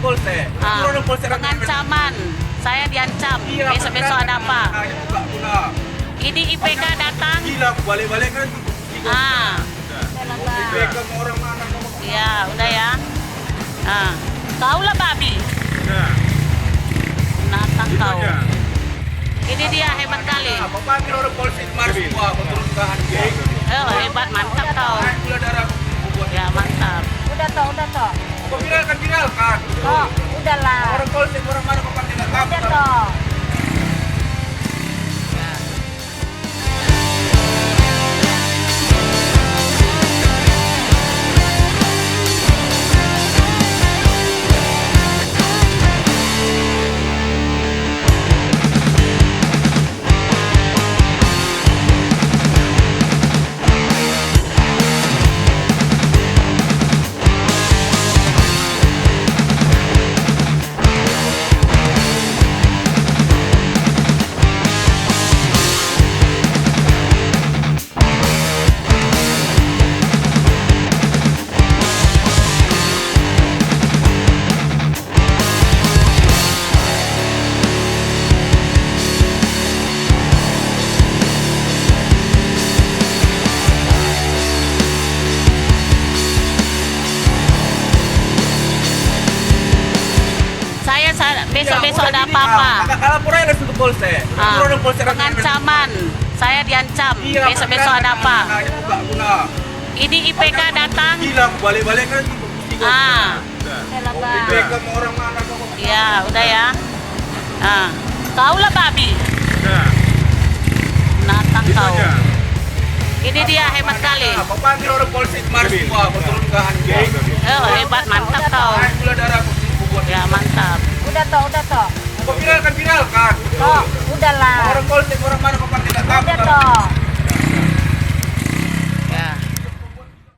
polsek. Turun polsek. Pengancaman, saya diancam. Iya, Besok-besok ada apa? Hanya buka guna. Ini IPK datang. Gila, balik-balik kan. IPK mau orang mana kamu? Iya, udah ya. Kau lah babi. Natang kau. Ini dia hebat kali. Apa panggil orang polsek mari semua turunkan. Hebat, mantap kau. Gula darah. Ya mantap. Udah toh. Kau viral kan? Oh, udahlah. Orang polsek orang mana kau panggil nggak tahu. Udah toh. Besok-besok ada apa-apa. Kalau pura yang ke polsek. Turun polsek. Pengancaman, saya diancam. Besok-besok ada apa? Hanya buka guna. Ini IPK datang. Gila, balik-balik kan. IPK mau orang mana kamu? Iya, udah ya. Kau lah babi. Natang kau. Ini dia hebat kali. Apa panggil orang polsek mari semua turunkan. Hebat, mantap kau. Gula darah. Ya mantap. Udah toh. Kau viral kan? Oh, udahlah. Orang polsek orang mana kau panggil nggak tahu. Udah toh.